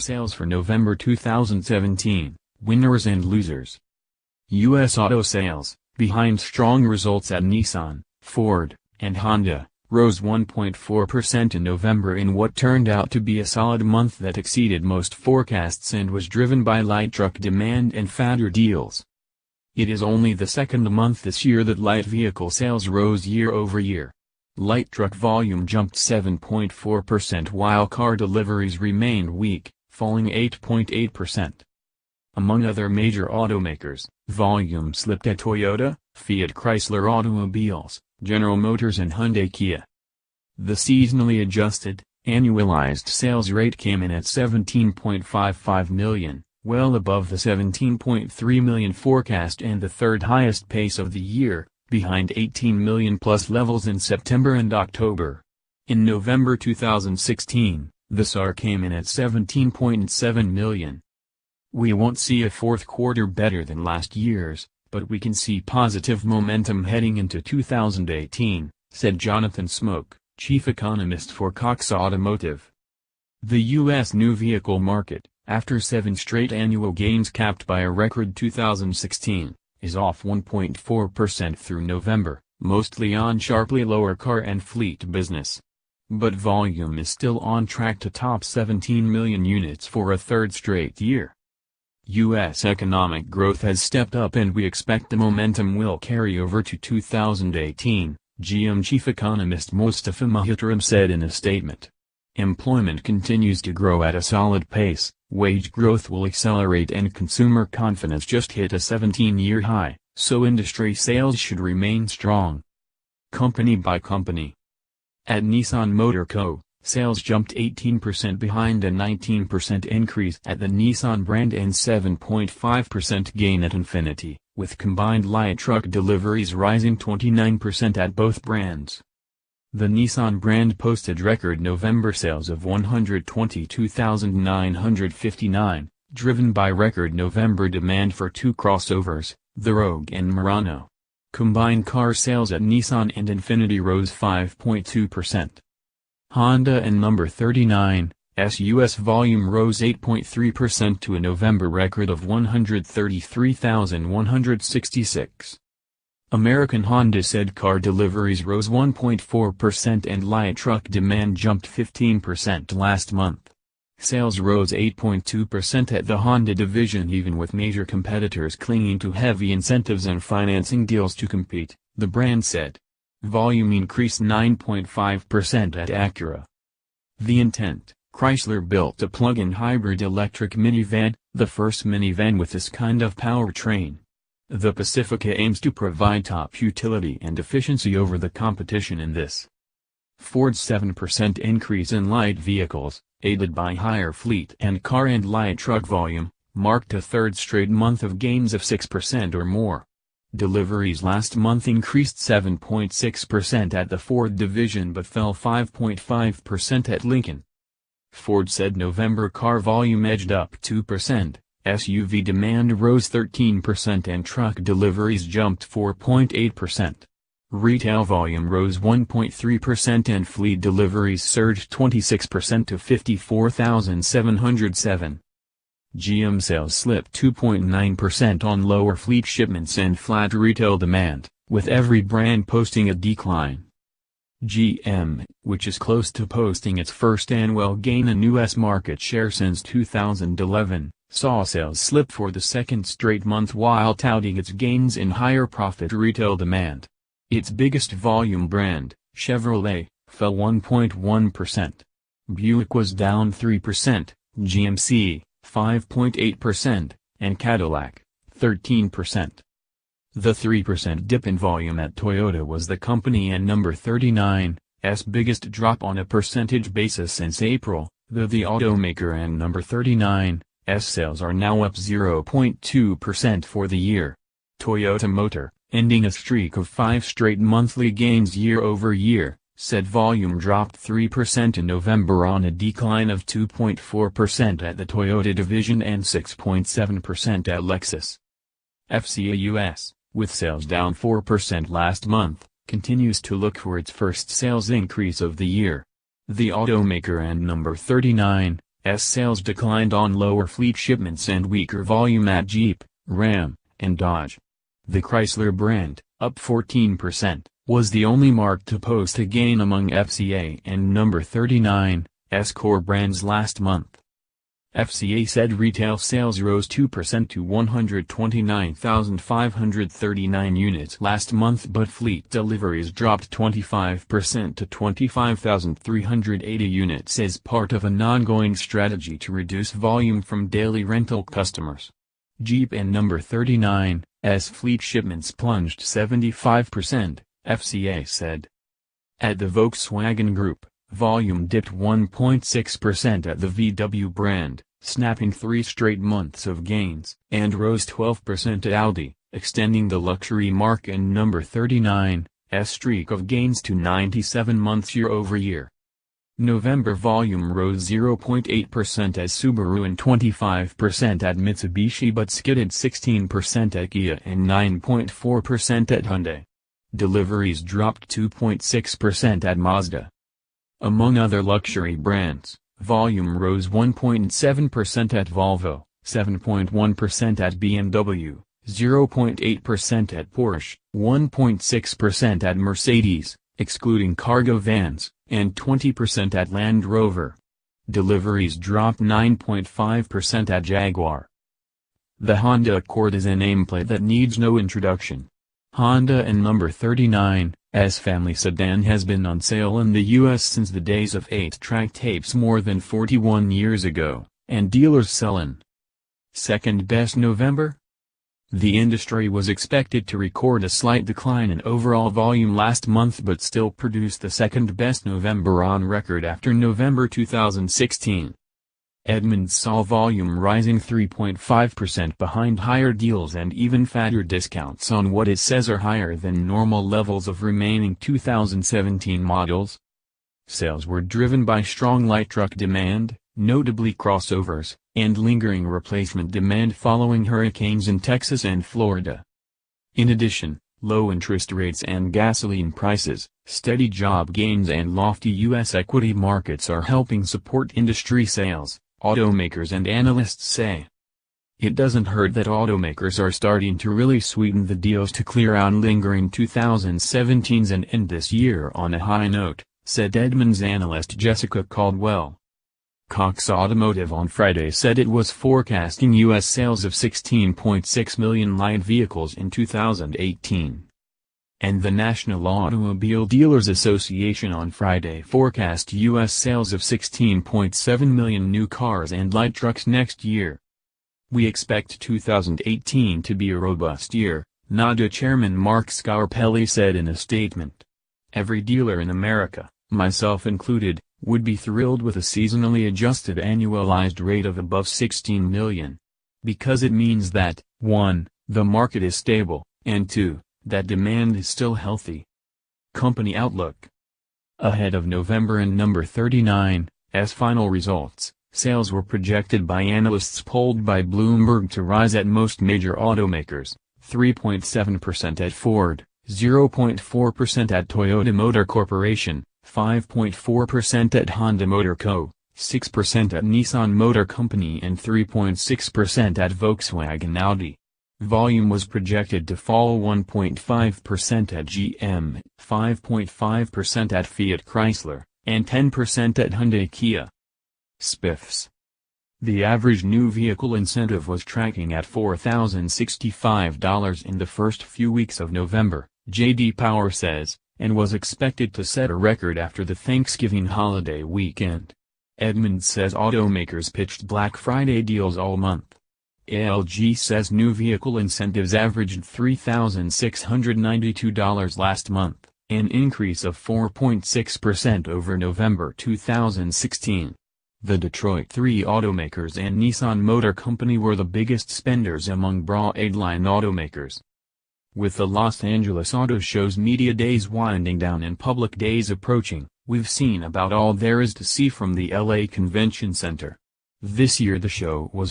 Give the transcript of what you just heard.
sales for November 2017, winners and losers. U.S. auto sales, behind strong results at Nissan, Ford, and Honda, rose 1.4% in November in what turned out to be a solid month that exceeded most forecasts and was driven by light truck demand and fatter deals. It is only the second month this year that light vehicle sales rose year over year. Light truck volume jumped 7.4% while car deliveries remained weak, falling 8.8%. Among other major automakers, volume slipped at Toyota, Fiat Chrysler Automobiles, General Motors and Hyundai Kia. The seasonally adjusted, annualized sales rate came in at 17.55 million, well above the 17.3 million forecast and the third highest pace of the year, behind 18 million plus levels in September and October. In November 2016, the SAR came in at 17.7 million. We won't see a fourth quarter better than last year's, but we can see positive momentum heading into 2018, said Jonathan Smoke, chief economist for Cox Automotive. The U.S. new vehicle market, after 7 straight annual gains capped by a record 2016, is off 1.4% through November, mostly on sharply lower car and fleet business. But volume is still on track to top 17 million units for a third straight year. U.S. economic growth has stepped up and we expect the momentum will carry over to 2018, GM chief economist Mostafa Mokhtarem said in a statement. Employment continues to grow at a solid pace, wage growth will accelerate and consumer confidence just hit a 17-year high, so industry sales should remain strong. Company by company. At Nissan Motor Co., sales jumped 18% behind a 19% increase at the Nissan brand and 7.5% gain at Infiniti, with combined light truck deliveries rising 29% at both brands. The Nissan brand posted record November sales of 122,959, driven by record November demand for 2 crossovers, the Rogue and Murano. Combined car sales at Nissan and Infiniti rose 5.2%. Honda and number 39's U.S. volume rose 8.3% to a November record of 133,166. American Honda said car deliveries rose 1.4% and light truck demand jumped 15% last month. Sales rose 8.2% at the Honda division even with major competitors clinging to heavy incentives and financing deals to compete, the brand said. Volume increased 9.5% at Acura. The Intent, Chrysler built a plug-in hybrid electric minivan, the first minivan with this kind of powertrain. The Pacifica aims to provide top utility and efficiency over the competition in this. Ford's 7% increase in light vehicles, aided by higher fleet and car and light truck volume, marked a third straight month of gains of 6% or more. Deliveries last month increased 7.6% at the Ford division but fell 5.5% at Lincoln. Ford said November car volume edged up 2%, SUV demand rose 13% and truck deliveries jumped 4.8%. Retail volume rose 1.3% and fleet deliveries surged 26% to 54,707. GM sales slipped 2.9% on lower fleet shipments and flat retail demand, with every brand posting a decline. GM, which is close to posting its first annual gain in U.S. market share since 2011, saw sales slip for the second straight month while touting its gains in higher profit retail demand. Its biggest volume brand, Chevrolet, fell 1.1%. Buick was down 3%, GMC, 5.8%, and Cadillac, 13%. The 3% dip in volume at Toyota was the company and number 39's biggest drop on a percentage basis since April, though the automaker and number 39's sales are now up 0.2% for the year. Toyota Motor, ending a streak of 5 straight monthly gains year over year, said volume dropped 3% in November on a decline of 2.4% at the Toyota division and 6.7% at Lexus. FCA US, with sales down 4% last month, continues to look for its first sales increase of the year. The automaker and number 39's sales declined on lower fleet shipments and weaker volume at Jeep, Ram, and Dodge. The Chrysler brand, up 14%, was the only marque to post a gain among FCA and number 39's core brands last month. FCA said retail sales rose 2% to 129,539 units last month, but fleet deliveries dropped 25% to 25,380 units as part of an ongoing strategy to reduce volume from daily rental customers. Jeep and number 39's fleet shipments plunged 75%, FCA said. At the Volkswagen Group, volume dipped 1.6% at the VW brand, snapping 3 straight months of gains, and rose 12% at Audi, extending the luxury marque and number 39's streak of gains to 97 months year-over-year. November volume rose 0.8% at Subaru and 25% at Mitsubishi, but skidded 16% at Kia and 9.4% at Hyundai. Deliveries dropped 2.6% at Mazda. Among other luxury brands, volume rose 1.7% at Volvo, 7.1% at BMW, 0.8% at Porsche, 1.6% at Mercedes, excluding cargo vans, and 20% at Land Rover. Deliveries dropped 9.5% at Jaguar. The Honda Accord is a nameplate that needs no introduction. Honda and number 39's family sedan has been on sale in the U.S. since the days of 8-track tapes more than 41 years ago, and dealers sell in second best November. The industry was expected to record a slight decline in overall volume last month, but still produced the second best November on record after November 2016. Edmunds saw volume rising 3.5% behind higher deals and even fatter discounts on what it says are higher than normal levels of remaining 2017 models. Sales were driven by strong light truck demand, notably crossovers, and lingering replacement demand following hurricanes in Texas and Florida. In addition, low interest rates and gasoline prices, steady job gains and lofty U.S. equity markets are helping support industry sales, automakers and analysts say. It doesn't hurt that automakers are starting to really sweeten the deals to clear out lingering 2017s and end this year on a high note, said Edmunds analyst Jessica Caldwell. Cox Automotive on Friday said it was forecasting U.S. sales of 16.6 million light vehicles in 2018. And the National Automobile Dealers Association on Friday forecast U.S. sales of 16.7 million new cars and light trucks next year. We expect 2018 to be a robust year, NADA chairman Mark Scarpelli said in a statement. Every dealer in America, myself included, would be thrilled with a seasonally adjusted annualized rate of above 16 million. Because it means that, 1, the market is stable, and 2, that demand is still healthy. Company outlook. Ahead of November and number 39's final results, sales were projected by analysts polled by Bloomberg to rise at most major automakers, 3.7% at Ford, 0.4% at Toyota Motor Corporation, 5.4% at Honda Motor Co., 6% at Nissan Motor Company and 3.6% at Volkswagen Audi. Volume was projected to fall 1.5% at GM, 5.5% at Fiat Chrysler, and 10% at Hyundai Kia. SPIFs. The average new vehicle incentive was tracking at $4,065 in the first few weeks of November, J.D. Power says, and was expected to set a record after the Thanksgiving holiday weekend. Edmunds says automakers pitched Black Friday deals all month. ALG says new vehicle incentives averaged $3,692 last month, an increase of 4.6% over November 2016. The Detroit 3 automakers and Nissan Motor Company were the biggest spenders among broadline automakers. With the Los Angeles Auto Show's media days winding down and public days approaching, we've seen about all there is to see from the LA Convention Center. This year the show was